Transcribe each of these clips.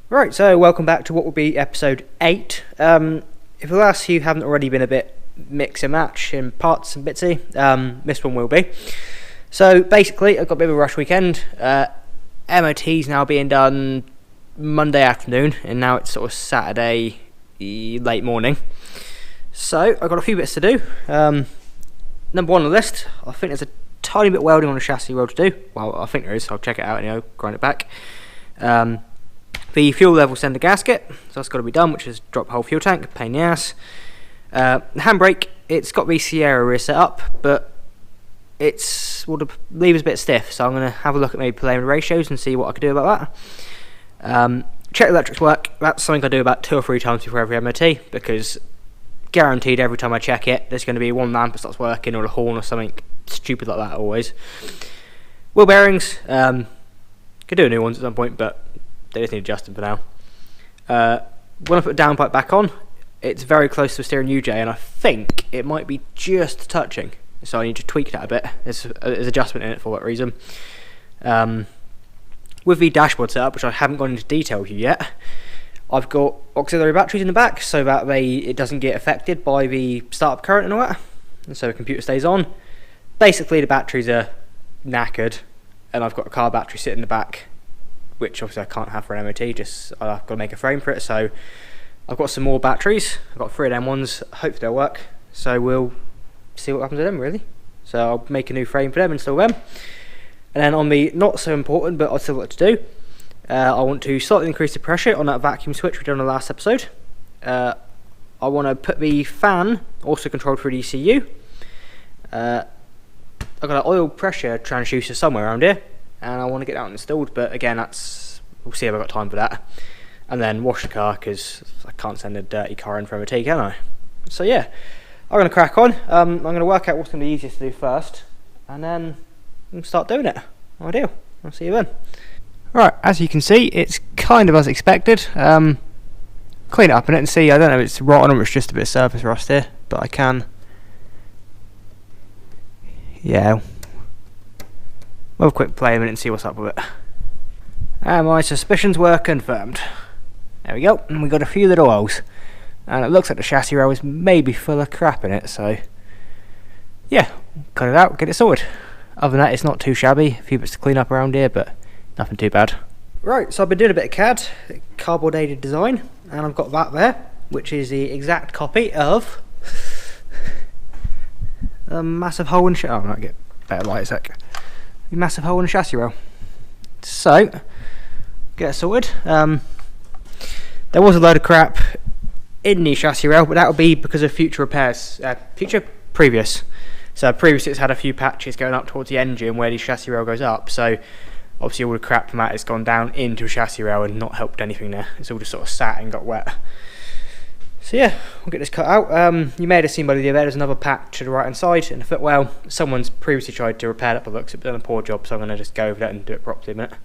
Right, so welcome back to what will be episode 8. If the last few haven't already been a bit mix and match in parts and bitsy, this one will be. So basically, I've got a bit of a rush weekend. MOT's now being done Monday afternoon, and now it's sort of Saturday late morning. So I've got a few bits to do. Number one on the list, I think there's a tiny bit of welding on the chassis roll to do. Well, I think there is. I'll check it out and grind it back. The fuel level sender gasket, so that's got to be done, which is drop the whole fuel tank, pain in the ass. The handbrake, it's got the Sierra rear set up, but the lever's a bit stiff, so I'm going to have a look at maybe playing with ratios and see what I can do about that. Check the electrics work. That's something I do about 2 or 3 times before every MOT, because guaranteed every time I check it, there's going to be one lamp that stops working, or a horn or something stupid like that always. Wheel bearings, could do new ones at some point, but they just need adjusting for now. When I put the downpipe back on, it's very close to the steering UJ, and I think it might be just touching, so I need to tweak that a bit. There's adjustment in it for that reason. With the dashboard setup, which I haven't gone into detail with you yet, I've got auxiliary batteries in the back so that it doesn't get affected by the startup current and all that, and so the computer stays on. Basically, the batteries are knackered, and I've got a car battery sitting in the back, which obviously I can't have for an MOT, just I've got to make a frame for it. So I've got some more batteries. I've got 3 of them ones, hopefully they'll work, so we'll see what happens to them really. So I'll make a new frame for them, install them, and then on the not so important but I'd still like to do, I want to slightly increase the pressure on that vacuum switch we did on the last episode. I want to put the fan also controlled through the ECU. I've got an oil pressure transducer somewhere around here, and I want to get that installed, but again, we'll see if I've got time for that. And then wash the car, because I can't send a dirty car in for MOT, can I? So yeah, I'm going to crack on. I'm going to work out what's going to be easiest to do first, and then we'll start doing it. Ideal. I'll see you then. Right, as you can see, it's kind of as expected. Clean it up in it and see. I don't know if it's rotten or it's just a bit of surface rust here, but I can. Yeah. We'll have a quick play a minute and see what's up with it. And my suspicions were confirmed. There we go, and we got a few little holes. And it looks like the chassis rail is maybe full of crap in it, so yeah, cut it out, get it sorted. Other than that, it's not too shabby. A few bits to clean up around here, but nothing too bad. Right, so I've been doing a bit of CAD, cardboard-aided design, and I've got that there, which is the exact copy of a massive hole in the I might get better light a sec. Massive hole in the chassis rail. So, get it sorted. There was a load of crap in the chassis rail, but that would be because of future repairs. Previous. So previously it's had a few patches going up towards the engine where the chassis rail goes up. So obviously all the crap from that has gone down into a chassis rail and not helped anything there. It's all just sort of sat and got wet. So yeah, we'll get this cut out. You may have seen by the other there's another patch to the right hand side in the footwell. Someone's previously tried to repair that by the looks of it, but done a poor job, so I'm going to just go over that and do it properly in a minute.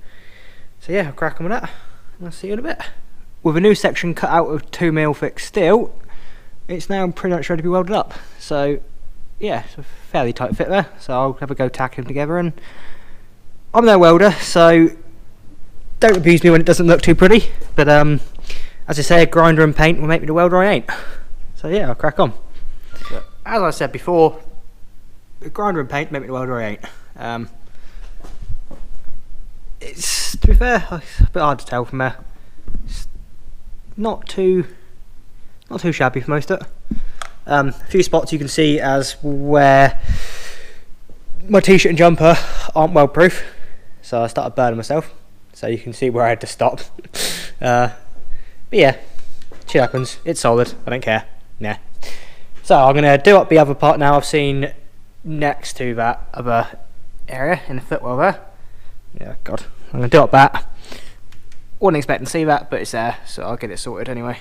So yeah, I'll crack on with that, and I'll see you in a bit. With a new section cut out of 2mm thick steel, it's now pretty much ready to be welded up. So yeah, it's a fairly tight fit there, so I'll have a go tackling them together. And I'm no welder, so don't abuse me when it doesn't look too pretty, but as I say, a grinder and paint will make me the welder I ain't. So yeah, I'll crack on. But as I said before, a grinder and paint make me the welder I ain't. It's, to be fair, it's a bit hard to tell from there. It's not too shabby for most of it. A few spots you can see as where my t-shirt and jumper aren't weld proof, so I started burning myself. So you can see where I had to stop. But yeah, shit happens. It's solid. I don't care. Nah. So I'm going to do up the other part now. I've seen next to that other area in the footwell there. Yeah, God. I'm going to do up that. Wasn't expecting to see that, but it's there, so I'll get it sorted anyway.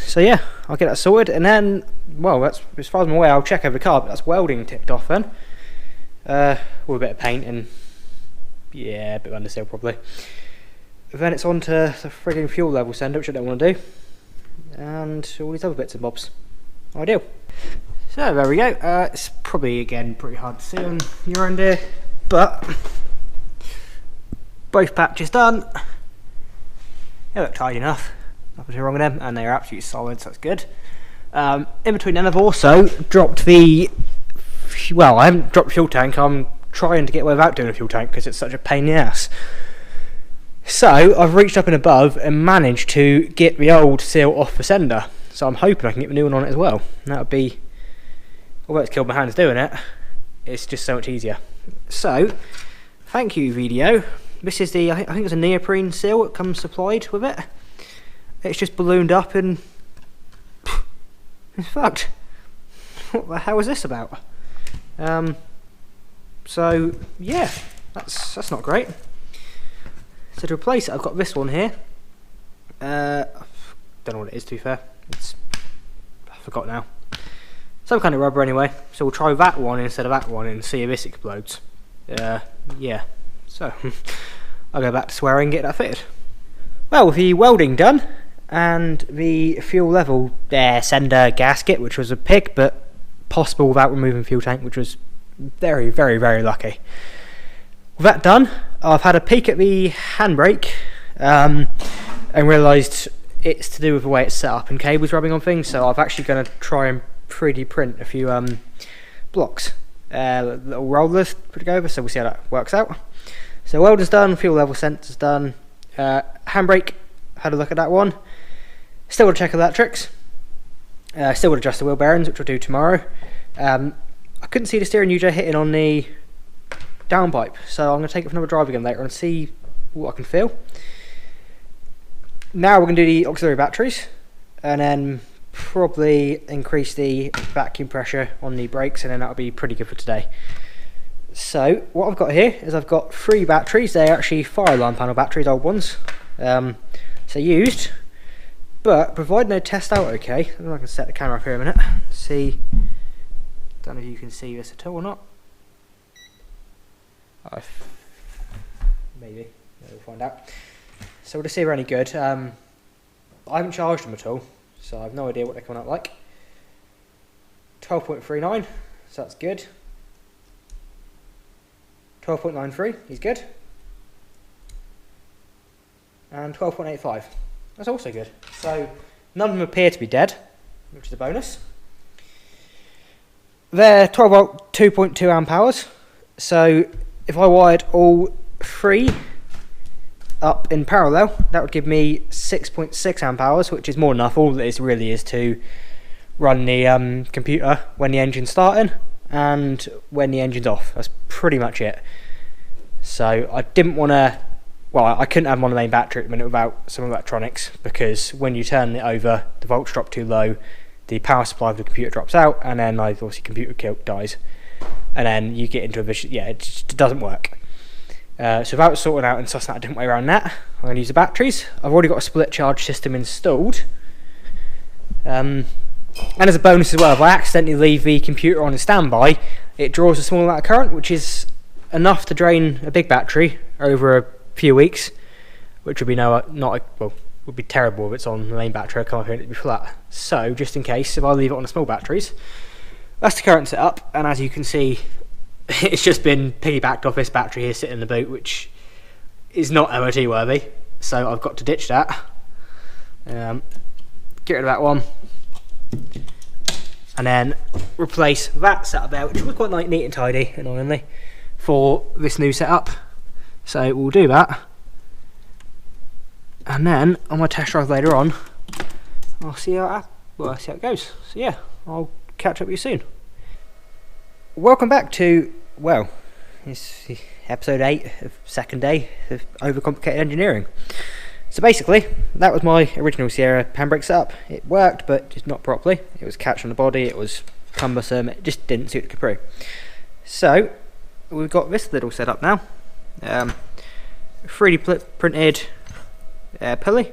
So yeah, I'll get that sorted, and then, well, that's as far as I'm aware. I'll check over the car, but that's welding ticked off then. With a bit of paint and yeah, a bit of understeel probably. Then it's on to the frigging fuel level sender, which I don't want to do, and all these other bits and bobs. Ideal. So there we go. It's probably again pretty hard to see on your end here, but both patches done. They look tidy enough, nothing wrong with them, and they're absolutely solid, so that's good. In between then I've also dropped the, well, I haven't dropped the fuel tank, I'm trying to get away without doing a fuel tank because it's such a pain in the ass. So I've reached up and above and managed to get the old seal off the sender, so I'm hoping I can get the new one on it as well. And that would be, although it's killed my hands doing it, it's just so much easier. So, thank you video. This is the, I think it's a neoprene seal that comes supplied with it. It's just ballooned up and it's fucked. What the hell is this about? So yeah, that's not great. So to replace it, I've got this one here. Don't know what it is, to be fair. I forgot now. Some kind of rubber anyway. So we'll try that one instead of that one and see if this explodes. Yeah. So I'll go back to swearing and get that fitted. Well, with the welding done and the fuel level sender gasket, which was a pig, but possible without removing fuel tank, which was very, very, very lucky. With that done, I've had a peek at the handbrake and realised it's to do with the way it's set up and cables rubbing on things, so I've actually going to try and 3D print a few blocks, little rollers put together, so we'll see how that works out. So welding's done, fuel level sensor's done, handbrake, had a look at that one, still to check electrics, still would adjust the wheel bearings, which we'll do tomorrow. I couldn't see the steering user hitting on the downpipe, so I'm going to take it for another drive again later and see what I can feel. Now we're going to do the auxiliary batteries and then probably increase the vacuum pressure on the brakes, and then that'll be pretty good for today. So what I've got here is I've got 3 batteries. They're actually fire alarm panel batteries, old ones, so used, but providing they test out okay. I don't know if I can set the camera up here a minute, see, don't know if you can see this at all or not. Maybe, we'll find out. So we'll just see if they're any good. I haven't charged them at all, so I have no idea what they're coming out like. 12.39, so that's good. 12.93 is good. And 12.85, that's also good. So none of them appear to be dead, which is a bonus. They're 12 volt, 2.2 amp hours. So if I wired all 3 up in parallel, that would give me 6.6 amp hours, which is more than enough. All this really is to run the computer when the engine's starting and when the engine's off. That's pretty much it. So I didn't want to, well, I couldn't have them on the main battery at the minute without some electronics, because when you turn it over, the volts drop too low, the power supply of the computer drops out, and then obviously computer dies, and then you get into a vicious, yeah, it just doesn't work. So without sorting out and sussing out a different way around that, I'm going to use the batteries. I've already got a split charge system installed. And as a bonus as well, if I accidentally leave the computer on a standby, it draws a small amount of current, which is enough to drain a big battery over a few weeks, which would be would be terrible if it's on the main battery. I can't hear it be flat. So just in case, if I leave it on the small batteries, that's the current set up, and as you can see, it's just been piggybacked off this battery here sitting in the boot, which is not MOT worthy, so I've got to ditch that. Get rid of that one, and then replace that setup there, which was quite neat and tidy, annoyingly, for this new setup. So we'll do that, and then on my test drive later on, I'll see how it goes. So yeah, I'll catch up with you soon. Welcome back to, well, it's episode 8 of second day of overcomplicated engineering. So basically, that was my original Sierra handbrake setup. It worked, but just not properly. It was catch on the body, it was cumbersome, it just didn't suit the Capri. So we've got this little setup now. 3D printed pulley,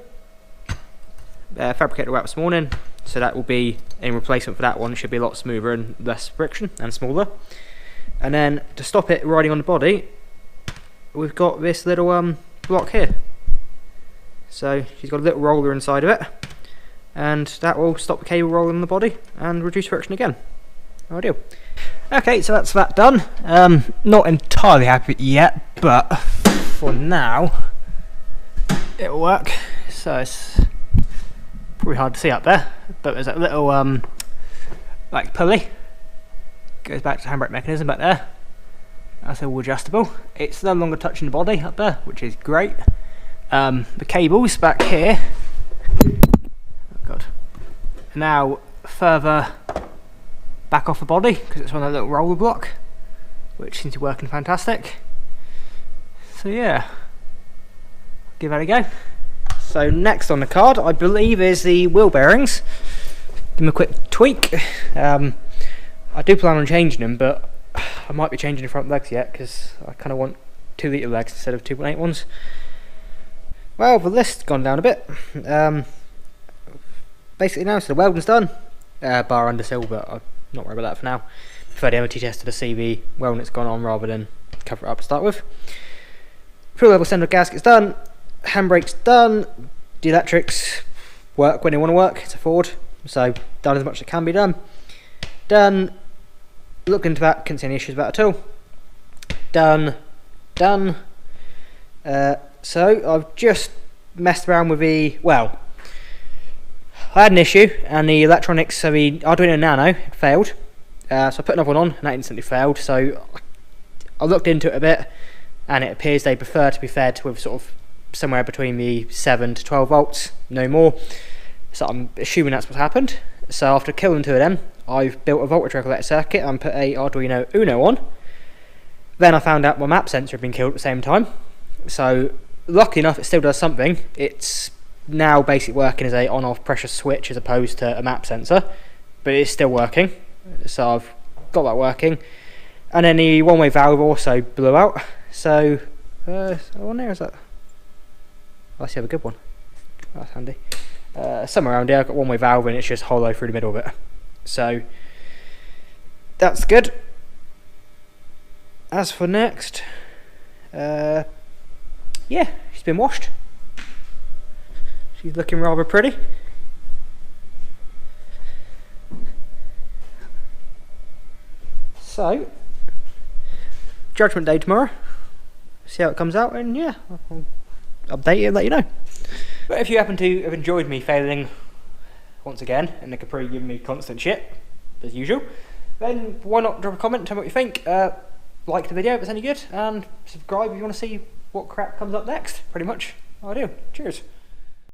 fabricated out this morning, so that will be in replacement for that one. It should be a lot smoother and less friction and smaller. And then to stop it riding on the body, we've got this little block here. So she's got a little roller inside of it, and that will stop the cable rolling on the body and reduce friction again. Ideal. Okay, so that's that done. Not entirely happy yet, but for now it'll work. so it's probably hard to see up there, but there's a little like pulley, goes back to the handbrake mechanism back there. That's all adjustable. It's no longer touching the body up there, which is great. The cables back here, oh god, are now further back off the body because it's on a little roller block, which seems to be working fantastic. So yeah, give that a go. So next on the card, I believe, is the wheel bearings. Give them a quick tweak. I do plan on changing them, but I might be changing the front legs yet because I kind of want 2 litre legs instead of 2.8 ones. Well, the list's gone down a bit. Basically now, so the welding's done, bar undersill, but I'm not worried about that for now. Prefer the MOT tester to see the welding that's gone on rather than cover it up to start with. Fuel level cylinder gasket's done, handbrake's done, the electrics work when they want to work, it's a Ford, so done as much as it can be done. Done, looked into that, couldn't see any issues about it at all. Done. So I've just messed around with the, well, I had an issue and the electronics, so the Arduino Nano had failed. So I put another one on and that instantly failed, so I looked into it a bit and it appears they prefer to be fed with sort of somewhere between the 7 to 12 volts, no more. So I'm assuming that's what's happened. So after killing 2 of them, I've built a voltage regulator circuit and put a Arduino Uno on. Then I found out my map sensor had been killed at the same time. So luckily enough, it still does something. It's now basically working as a on-off pressure switch as opposed to a map sensor, but it's still working. So I've got that working. And then the one-way valve also blew out. So, on there is that? I see, have a good one. That's handy. Somewhere around here I've got one-way valve and it's just hollow through the middle of it. So, that's good. As for next, yeah, she's been washed. She's looking rather pretty. So, judgment day tomorrow. See how it comes out, and yeah, I'll update you and let you know. But if you happen to have enjoyed me failing once again, and the Capri giving me constant shit, as usual, then why not drop a comment and tell me what you think. Like the video if it's any good, and subscribe if you want to see what crap comes up next. Pretty much, I do. Cheers.